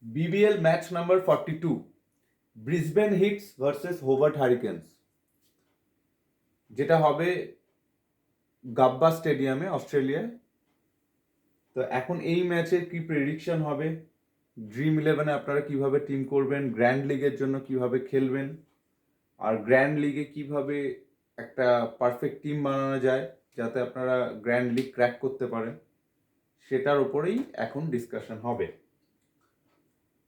BBL match number 42, Brisbane Heats versus Hobart Hurricanes, যেটা হবে Gabba স্টেডিয়ামে অস্ট্রেলিয়ায়। তো এখন এই ম্যাচের কি প্রেডিকশন হবে, ড্রিম ইলেভেনে আপনারা কিভাবে টিম করবেন, গ্র্যান্ড লিগের জন্য কিভাবে খেলবেন, আর গ্র্যান্ড লিগে কিভাবে একটা পারফেক্ট টিম বানানো যায় যাতে আপনারা গ্র্যান্ড লিগ ক্র্যাক করতে পারেন, সেটার উপরেই এখন ডিসকাশন হবে।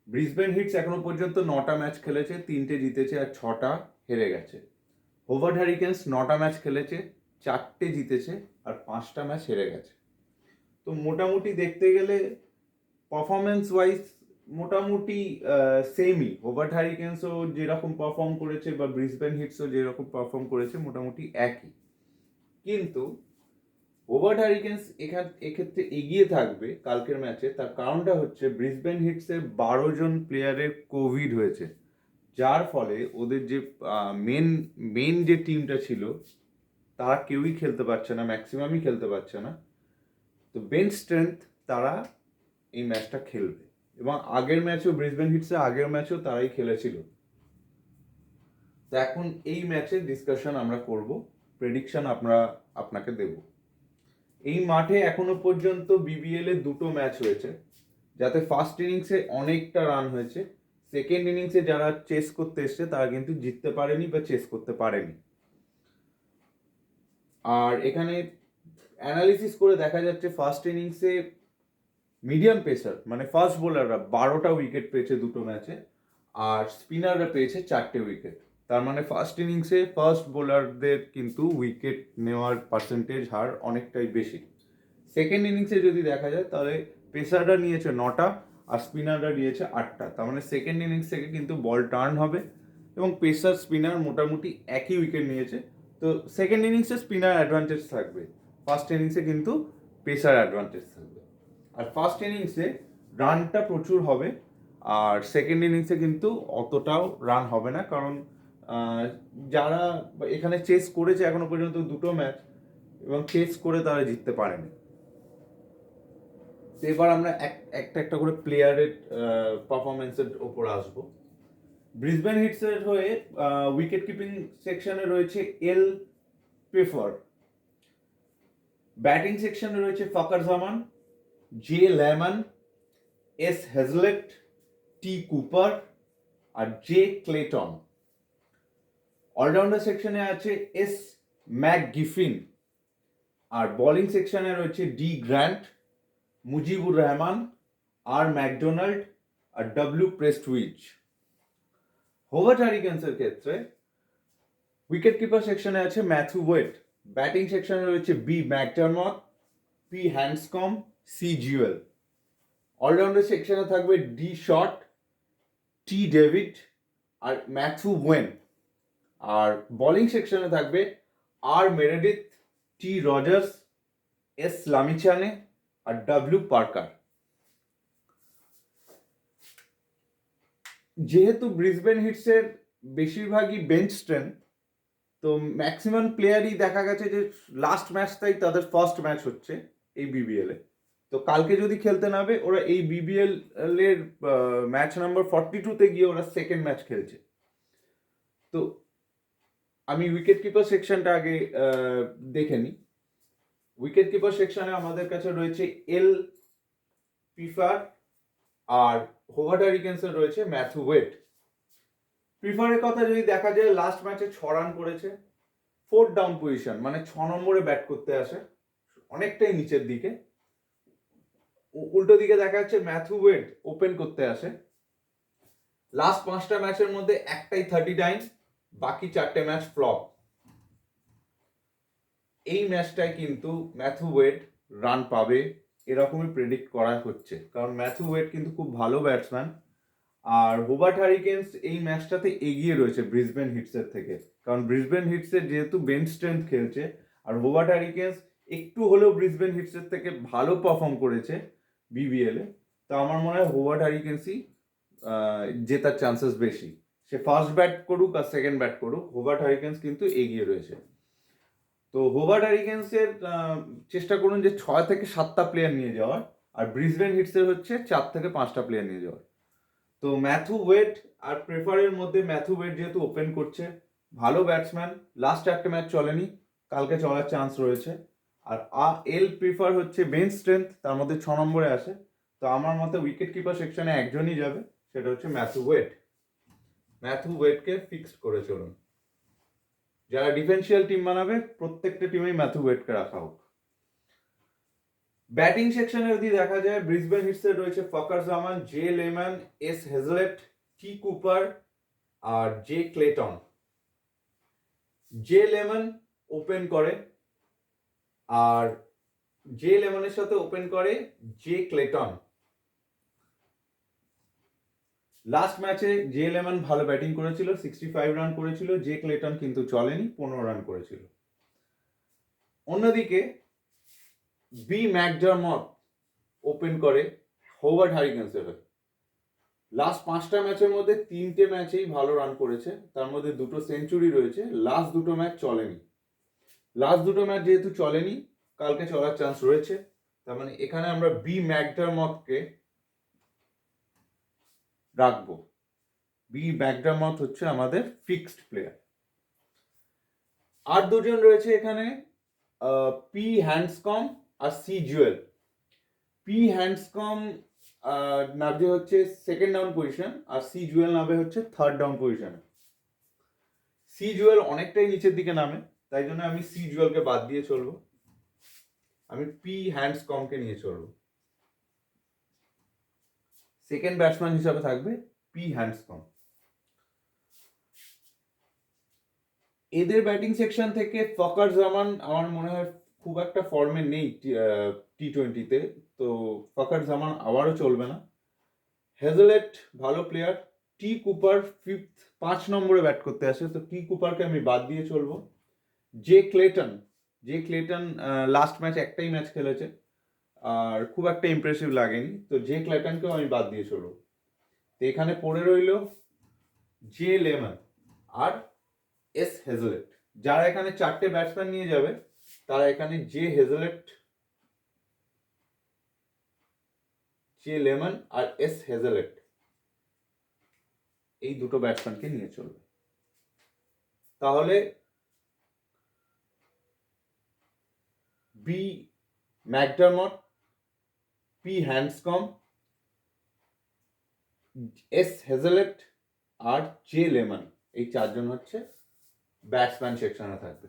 ব্রিসবেন হিটস এখনো পর্যন্ত 9টা ম্যাচ খেলেছে, 3টে জিতেছে আর 6টা হেরে গেছে। হোভার্ট হ্যারিকেন্স 9টা ম্যাচ খেলেছে, 4টে জিতেছে আর 5টা ম্যাচ হেরে গেছে। তো মোটামুটি দেখতে গেলে পারফরমেন্স ওয়াইজ মোটামুটি সেমই। হোভার্ট হ্যারিকেন্সও যেরকম পারফর্ম করেছে বা ব্রিসবেন হিটসও যেরকম পারফর্ম করেছে মোটামুটি একই। কিন্তু হোভার্ট হ্যারিকেন্স এক্ষেত্রে এগিয়ে থাকবে কালকের ম্যাচে। তার কারণটা হচ্ছে ব্রিসবেন হিটসের 12জন প্লেয়ারের কোভিড হয়েছে, যার ফলে ওদের যে মেন যে টিমটা ছিল তারা কেউই খেলতে পারছে না, ম্যাক্সিমামই খেলতে পারছে না। তো বেঞ্চ স্ট্রেংথ তারা এই ম্যাচটা খেলবে, এবং আগের ম্যাচেও ব্রিসবেন হিটসের আগের ম্যাচেও তারাই খেলেছিল। তো এখন এই ম্যাচের ডিসকাশন আমরা করব, প্রেডিকশন আপনাকে দেব। এই মাঠে এখনো পর্যন্ত বিবিএল এ 2টো ম্যাচ হয়েছে, যাতে ফার্স্ট ইনিংসে অনেকটা রান হয়েছে, সেকেন্ড ইনিংসে যারা চেস করতে এসছে তারা কিন্তু জিততে পারেনি বা চেস করতে পারেনি। আর এখানে অ্যানালিসিস করে দেখা যাচ্ছে ফার্স্ট ইনিংসে মিডিয়াম পেসার মানে ফাস্ট বোলাররা 12টা উইকেট পেয়েছে 2টো ম্যাচে, আর স্পিনাররা পেয়েছে 4টে উইকেট। তার মানে ফার্স্ট ইনিংসে ফাস্ট বোলারদের কিন্তু উইকেট নেওয়ার পার্সেন্টেজ হার অনেকটাই বেশি। সেকেন্ড ইনিংসে যদি দেখা যায় তাহলে পেসাররা নিয়েছে 9টা আর স্পিনাররা নিয়েছে 8টা। তার মানে সেকেন্ড ইনিংস থেকে কিন্তু বল টার্ন হবে, এবং পেসার স্পিনার মোটামুটি একই উইকেট নিয়েছে। তো সেকেন্ড ইনিংসে স্পিনার অ্যাডভান্টেজ থাকবে, ফার্স্ট ইনিংসে কিন্তু পেসার অ্যাডভান্টেজ থাকবে। আর ফার্স্ট ইনিংসে রানটা প্রচুর হবে, আর সেকেন্ড ইনিংসে কিন্তু অতটাও রান হবে না, কারণ যারা এখানে চেস করেছে এখনো পর্যন্ত 2টো ম্যাচ এবং চেস করে তারা জিততে পারেনি। তো এবার আমরা একটা একটা করে প্লেয়ারের পারফরমেন্সের ওপর আসবো। ব্রিসবেন হিটসের হয়ে উইকেট কিপিং সেকশনে রয়েছে এল পেফার, ব্যাটিং সেকশনে রয়েছে ফাকার জামান, J Lehmann, S Hazlett, T Cooper আর জে ক্লেটন। অলরাউন্ডার সেকশনে আছে এস ম্যাকগিফিন, আর বোলিং সেকশনে রয়েছে ডি গ্র্যান্ট, মুজিবুর রহমান, আর ম্যাকডোনাল্ড আর ডব্লিউ প্রেস্টউইচ। হোভার্ট হ্যারিকেন্সের ক্ষেত্রে উইকেট কিপার সেকশনে আছে ম্যাথু ওয়েট, ব্যাটিং সেকশনে রয়েছে B McDermott, P Handscomb, C Jewell. Allrounder সেকশনে থাকবে ডি শট, টি ডেভিড আর ম্যাথু ওয়েন। আর বোলিং সেকশনে থাকবে R Meredith, T Rogers, S Lamichhane আর ডব্লিউ পার্কার। যেহেতু ব্রিসবেন হিটসের বেশিরভাগই বেঞ্চ স্ট্রেংথ, তো ম্যাক্সিমাম প্লেয়ারই দেখা গেছে যে লাস্ট ম্যাচটাই তাদের ফার্স্ট ম্যাচ হচ্ছে এই বিবিএল এ। তো কালকে যদি খেলতে নামে ওরা এই বিবিএল এর ম্যাচ নাম্বার 42-তে গিয়ে ওরা সেকেন্ড ম্যাচ খেলছে। তো আমি উইকেট কিপার সেকশনটা আগে দেখে নিই। উইকেট কিপার সেকশনে আমাদের কাছে রয়েছে এল পিফার, আর হোভার্ট হ্যারিকেন্সের রয়েছে ম্যাথু ওয়েট। প্রিফারের কথা যদি দেখা যায়, লাস্ট ম্যাচে 6 রান করেছে, 4th ডাউন পজিশন মানে 6 নম্বরে ব্যাট করতে আসে, অনেকটাই নিচের দিকে। উল্টো দিকে দেখা যাচ্ছে ম্যাথু ওয়েড ওপেন করতে আসে। লাস্ট 5টা ম্যাচের মধ্যে একটাই 39, বাকি 4টে ম্যাচ ফ্লপ। এই ম্যাচটায় কিন্তু ম্যাথু ওয়েড রান পাবে এরকমই প্রেডিক্ট করা হচ্ছে, কারণ ম্যাথু ওয়েড কিন্তু খুব ভালো ব্যাটসম্যান। আর হোবার্ট হ্যারিকেন্স এই ম্যাচটাতে এগিয়ে রয়েছে ব্রিসবেন হিটসের থেকে, কারণ ব্রিসবেন হিটসের যেহেতু বেঞ্চ স্ট্রেংথ খেলছে, আর হোবার্ট হ্যারিকেন্স একটু হলেও ব্রিসবেন হিটসের থেকে ভালো পারফর্ম করেছে বিবিএল এ। তো আমার মনে হয় হোবার্ট হ্যারিকেন্সই জেতার চান্সেস বেশি। সে ফার্স্ট ব্যাট করুক আর সেকেন্ড ব্যাট করুক, হোবার্ট হ্যারিকেন্স কিন্তু এগিয়ে রয়েছে। তো হোবার্ট হ্যারিকেন্সের চেষ্টা করুন যে 6 থেকে 7টা প্লেয়ার নিয়ে যাওয়ার, আর ব্রিসবেন হিটসের হচ্ছে 4 থেকে 5টা প্লেয়ার নিয়ে যাওয়ার। তো ম্যাথু ওয়েড আর প্রেফারের মধ্যে ম্যাথু ওয়েড যেহেতু ওপেন করছে, ভালো ব্যাটসম্যান, লাস্ট একটা ম্যাচ চলেনি, কালকে চলার চান্স রয়েছে। আর এল প্রিফার হচ্ছে বেঞ্চ স্ট্রেংথ, তার মধ্যে 6 নম্বরে আসে। তো আমার মতে উইকেট কিপার সেকশনে একজনই যাবে, সেটা হচ্ছে ম্যাথু ওয়েড। ম্যাথু ওয়েডকে ফিক্সড করে চলুন। যারা ডিফেন্সিয়াল টিম বানাবে প্রত্যেকটা টিমেই ম্যাথু ওয়েডকে রাখা হোক। ব্যাটিং সেকশনে যদি দেখা যায়, ব্রিসবেন হিটসে রয়েছে Fakhar Zaman, J Lehmann, S Hazlett, T Cooper আর J Clayton. J Lehmann open করে, আর জে লেমনের সাথে ওপেন করে জে ক্লেটন। লাস্ট ম্যাচে জে লেমন ভালো ব্যাটিং করেছিল, 65 রান করেছিল, জে ক্লেটন কিন্তু চলেনি, 15 রান করেছিল। অন্যদিকে বি ম্যাকডারমট ওপেন করে হোভার্ড হ্যারিকেন্সের হয়ে। লাস্ট 5টা ম্যাচের মধ্যে 3টে ম্যাচেই ভালো রান করেছে, তার মধ্যে 2টো সেঞ্চুরি রয়েছে। লাস্ট 2টো ম্যাচ চলেনি। লাস্ট 2টো ম্যাচ যেহেতু চলেনি, কালকে চলার চান্স রয়েছে। তার মানে এখানে আমরা বি ম্যাকডারমটকে রাখবো। বি ম্যাকডারমট হচ্ছে আমাদের ফিক্সড প্লেয়ার। আর দুজন রয়েছে এখানে, পি হ্যান্ডসকম আর সি জুয়েল। পি হ্যান্ডসকম নামবে হচ্ছে সেকেন্ড ডাউন পজিশন, আর সি জুয়েল নামবে হচ্ছে থার্ড ডাউন পজিশনে। সি জুয়েল অনেকটাই নিচের দিকে নামে, তাই জন্য আমি সি জুয়েলকে বাদ দিয়ে চলবো, আমি পি হ্যান্ডসকমকে নিয়ে চলবো। সেকেন্ড ব্যাটসম্যান হিসাবে থাকবে পি হ্যান্ডসকম। এদের ব্যাটিং সেকশন থেকে ফকার জামান আমার মনে হয় খুব একটা ফর্মে নেই টি20-তে, তো ফকার জামান আবারও চলবে না। হেজলেট ভালো প্লেয়ার, টি কুপার 5 নম্বরে ব্যাট করতে আসে, তো টি কুপারকে আমি বাদ দিয়ে চলবো। J Clayton, J Clayton last match একটাই ম্যাচ খেলেছে আর খুব একটা ইমপ্রেসিভ লাগেনি, তো জে ক্লেটনকেও আমি বাদ দিয়ে চলবো। তো এখানে পড়ে রইল জে লেমন আর এস হেজলেট। যারা এখানে 4টে ব্যাটসম্যান নিয়ে যাবে, তারা এখানে জে হেজলেট, জে লেমন আর এস হেজলেট, এই দুটো ব্যাটসম্যানকে নিয়ে চলবে। তাহলে বি ম্যাকডারমট, পি হ্যান্ডসকম, এস হেজলেট আর জে লেমন, এই 4জন হচ্ছে ব্যাটসম্যান সেকশনে থাকবে।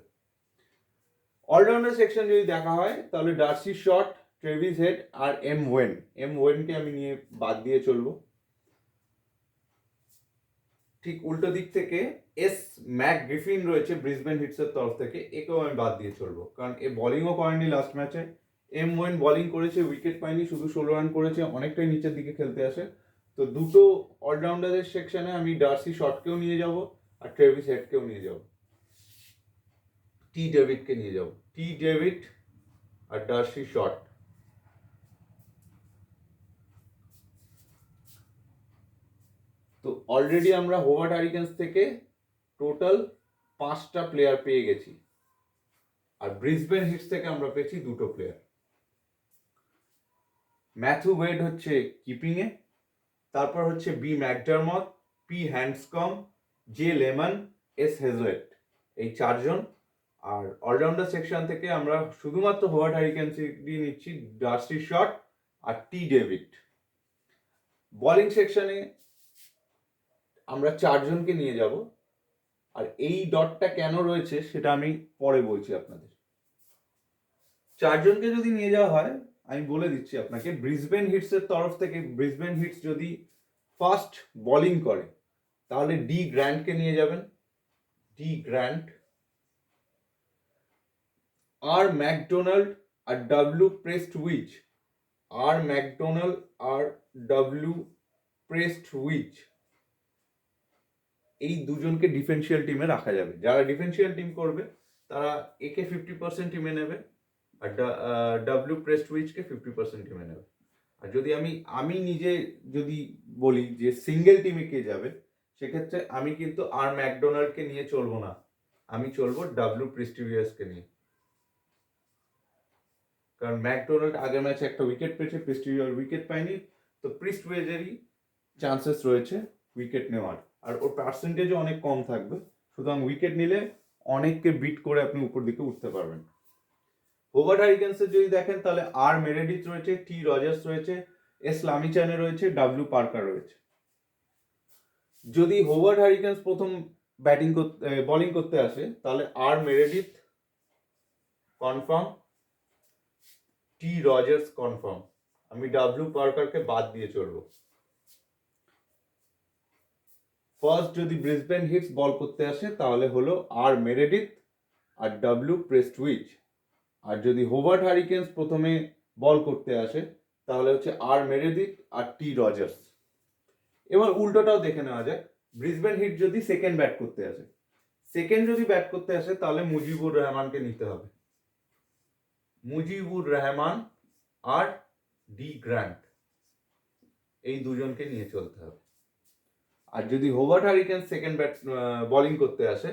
অলরাউন্ডার সেকশন যদি দেখা হয়, তাহলে ডার্সি শট, ট্রেভিস হেড আর এম ওয়েনকে আমি নিয়ে বাদ দিয়ে চলবো। ঠিক উল্টো দিক থেকে এস ম্যাক গ্রিফিন রয়েছে ব্রিসবেন হিটসের তরফ থেকে, একেও আমি বাদ দিয়ে চলবো, কারণ এ বোলিংও করেনি লাস্ট ম্যাচে। এম ওয়েন বোলিং করেছে, উইকেট পায়নি, শুধু 16 রান করেছে, অনেকটাই নিচের দিকে খেলতে আসে। তো দুটো অলরাউন্ডারের সেকশনে আমি ডার্সি শটকেও নিয়ে যাব আর ট্রেভিস হেডকেও নিয়ে যাব, টি ডেভিডকে নিয়ে যাব, টি ডেভিড আর ডার্সি শট। তো অলরেডি আমরা হোভার্ড হ্যারিকেন্স থেকে টোটাল 5টা প্লেয়ার পেয়ে গেছি, আর ব্রিসবেন হিটস থেকে আমরা পেয়েছি 2টো প্লেয়ার। ম্যাথু ওয়েড হচ্ছে কিপিং এ, তারপর হচ্ছে B McDermott, P Handscomb, J Lehmann, S Hazlett, এই 4জন। আর অলরাউন্ডার সেকশন থেকে আমরা শুধুমাত্র হোভার্ড হ্যারিকেন্স দিয়ে নিচ্ছি ডার্সি শট আর টি ডেভিড। বোলিং সেকশনে আমরা 4জনকে নিয়ে যাব, আর এই ডটটা কেন রয়েছে সেটা আমি পরে বলছি আপনাদের। 4জনকে যদি নিয়ে যাওয়া হয়, আমি বলে দিচ্ছি আপনাকে, ব্রিসবেন হিটসের তরফ থেকে ব্রিসবেন হিটস যদি ফার্স্ট বোলিং করে, তাহলে ডি গ্র্যান্টকে নিয়ে যাবেন, ডি গ্র্যান্ট। আর ম্যাকডোনাল্ড আর ডাব্লিউ প্রেস্টউইচ, আর ম্যাকডোনাল্ড আর ডাব্লিউ প্রেস্টউইচ, এই দুজনকে ডিফেন্সিয়াল টিমে রাখা যাবে। যারা ডিফেন্সিয়াল টিম করবে তারা একে 50% টিমে নেবে, আর ডাব্লিউ প্রেস্টউইচকে 50% টিমে নেবে। আর যদি আমি নিজে যদি বলি যে সিঙ্গেল টিমে কে যাবে, সেক্ষেত্রে আমি কিন্তু আর ম্যাকডোনাল্ডকে নিয়ে চলবো না, আমি চলবো ডাব্লিউ প্রেস্টিজিয়াসকে নিয়ে। কারণ ম্যাকডোনাল্ড আগের ম্যাচে একটা উইকেট পেয়েছে, প্রেস্টিজিয়াস উইকেট পায়নি, তো প্রিস্টওয়েজেরই চান্সেস রয়েছে উইকেট নেওয়ার, আর ওর পার্সেন্টেজও অনেক কম থাকবে, সুতরাং উইকেট নিলে অনেককে বিট করে আপনি উপর দিকে উঠতে পারবেন। হোভার্ড হারিকেন্সের যদি দেখেন তাহলে আর মেরেডিথ রয়েছে, টি রজার্স রয়েছে, এস লামিচানে রয়েছে, ডাব্লিউ পার্কার রয়েছে। যদি হোভার্ড হারিকেন্স প্রথম বলিং করতে আসে তাহলে আর মেরেডিথ কনফার্ম, টি রজার্স কনফার্ম, আমি ডাব্লিউ পার্কারকে বাদ দিয়ে চলবো। ফার্স্ট যদি ব্রিসবেন হিটস বল করতে আসে তাহলে হলো আর মেরেডিথ আর ডাব্লিউ প্রেস্টউইচ, আর যদি হোভার্ড হারিকেন্স প্রথমে বল করতে আসে তাহলে হচ্ছে আর মেরেডিথ আর টি রজার্স। এবার উল্টোটাও দেখে নেওয়া যায়, ব্রিসবেন হিট যদি সেকেন্ড ব্যাট করতে আসে, তাহলে মুজিবুর রহমানকে নিতে হবে, মুজিবুর রহমান আর ডি গ্র্যান্ট, এই দুজনকে নিয়ে চলতে হবে। আর যদি হোভার্ড হারিকেন্স সেকেন্ড বলিং করতে আসে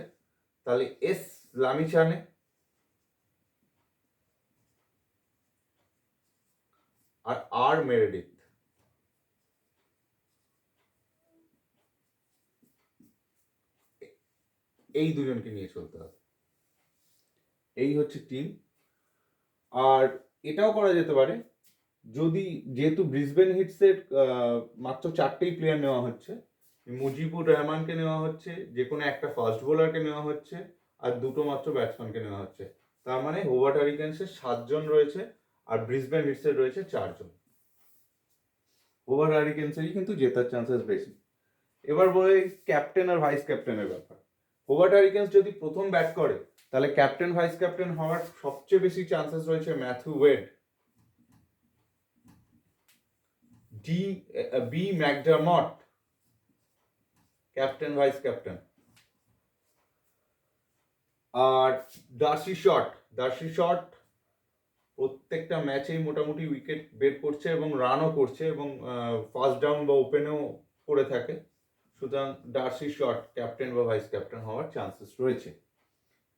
তাহলে এস লামিচানে আর আর মেরেডিথ, এই দুজনকে নিয়ে চলতে হবে। এই হচ্ছে টিম। আর এটাও করা যেতে পারে, যদি যেহেতু ব্রিসবেন হিটসের মাত্র 4টেই প্লেয়ার নেওয়া হচ্ছে, মুজিবুর রহমানকে নেওয়া হচ্ছে, যে কোনো একটা ফাস্ট বোলারকে নেওয়া হচ্ছে, আর 2টো মাত্র ব্যাটসম্যানকে নেওয়া হচ্ছে, তার মানে হোভার্ড হারিকেন্সের 7 জন রয়েছে আর ব্রিসবেন হিটসের রয়েছে 4 জন। হোভার্ড হারিকেন্সেরই কিন্তু জেতার চান্সেস বেশি। এবার বলে ক্যাপ্টেন আর ভাইস ক্যাপ্টেনের ব্যাপার। হোভার্ড হারিকেন্স যদি প্রথম ব্যাট করে তাহলে ক্যাপ্টেন ভাইস ক্যাপ্টেন হওয়ার সবচেয়ে বেশি চান্সেস রয়েছে Matthew Wade, B McDermott, captain vice captain, আর ডার্সি শট প্রত্যেকটা ম্যাচেই মোটামুটি উইকেট বের করছে এবং রানও করছে এবং ফার্স্ট ডাউন বা ওপেনেও করে থাকে, সুতরাং ডার্সি শট ক্যাপ্টেন বা ভাইস ক্যাপ্টেন হওয়ার চান্সেস রয়েছে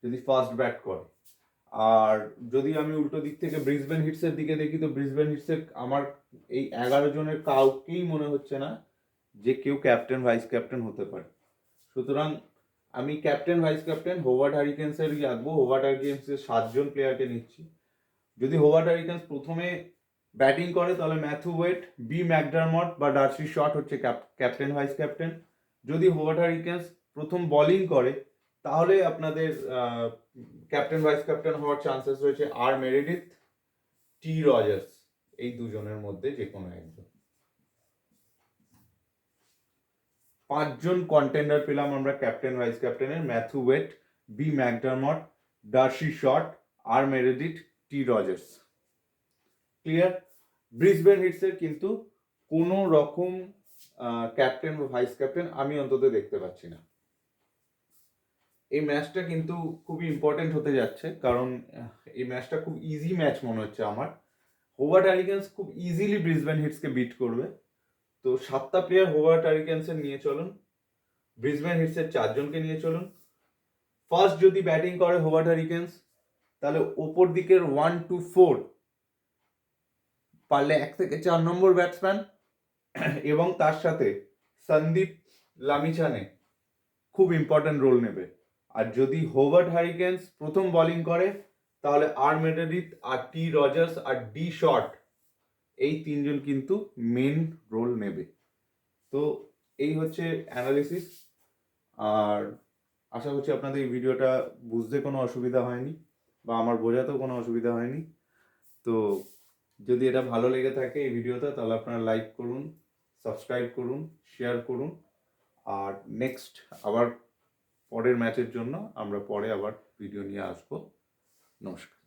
যদি ফার্স্ট ব্যাট করে। আর যদি আমি উল্টো দিক থেকে ব্রিসবেন হিটসের দিকে দেখি, তো ব্রিসবেন হিটসের আমার এই 11 জনের কাউকেই মনে হচ্ছে না যে কেউ ক্যাপ্টেন ভাইস ক্যাপ্টেন হতে পারে, সুতরাং আমি ক্যাপ্টেন ভাইস ক্যাপ্টেন হোভার্ড হারিকেন্সেরই রাখবো। হোভার্ড হারিকেন্সের 7 জন প্লেয়ারকে নিচ্ছি। যদি হোভার্ড হারিকেন্স প্রথমে ব্যাটিং করে তাহলে ম্যাথু ওয়েড, বি ম্যাকডারমট বা ডার্সি শট হচ্ছে ক্যাপ্টেন ভাইস ক্যাপ্টেন। যদি হোভার্ড হারিকেন্স প্রথম বোলিং করে তাহলে আপনাদের ক্যাপ্টেন ভাইস ক্যাপ্টেন হওয়ার চান্সেস রয়েছে আর মেরেডিথ, টি রজার্স, এই দুজনের মধ্যে যে কোনো একজন। 5 জন কন্টেন্ডার পেলাম আমরা ক্যাপ্টেন ভাইস ক্যাপ্টেনের, Matthew Wade, B McDermott, Darcy Short, R Meredith, T Rogers. Clear? Brisbane হিটসের কিন্তু কোনো রকম ক্যাপ্টেন বা ভাইস ক্যাপ্টেন আমি অন্তত দেখতে পাচ্ছি না। এই ম্যাচটা কিন্তু খুবই ইম্পর্টেন্ট হতে যাচ্ছে, কারণ এই ম্যাচটা খুব ইজি ম্যাচ মনে হচ্ছে আমার। হোভার্ড হারিকেন্স খুব ইজিলি ব্রিসবেন হিটসকে বিট করবে, তো 7টা প্লেয়ার হোভার্ড হারিকেন্সের নিয়ে চলুন, ব্রিসবেন হিটসের 4 জনকে নিয়ে চলুন। ফার্স্ট যদি ব্যাটিং করে হোভার্ড হারিকেন্স তাহলে ওপর দিকের 1 to 4 পারলে 1 থেকে 4 নম্বর ব্যাটসম্যান এবং তার সাথে সন্দীপ লামিছানে খুব ইম্পর্টেন্ট রোল নেবে। আর যদি হোভার্ড হারিকেন্স প্রথম বোলিং করে তাহলে আর মেরেডিথ আর টি রজার্স আর ডি শট, এই 3 জন কিন্তু মেন রোল নেবে। তো এই হচ্ছে অ্যানালিসিস, আর আশা করছি আপনাদের এই ভিডিওটা বুঝতে কোনো অসুবিধা হয়নি বা আমার বোঝাতেও কোনো অসুবিধা হয়নি। তো যদি এটা ভালো লেগে থাকে এই ভিডিওটা তাহলে আপনারা লাইক করুন, সাবস্ক্রাইব করুন, শেয়ার করুন, আর নেক্সট আবার পরের ম্যাচের জন্য আমরা পরে আবার ভিডিও নিয়ে আসবো। নমস্কার।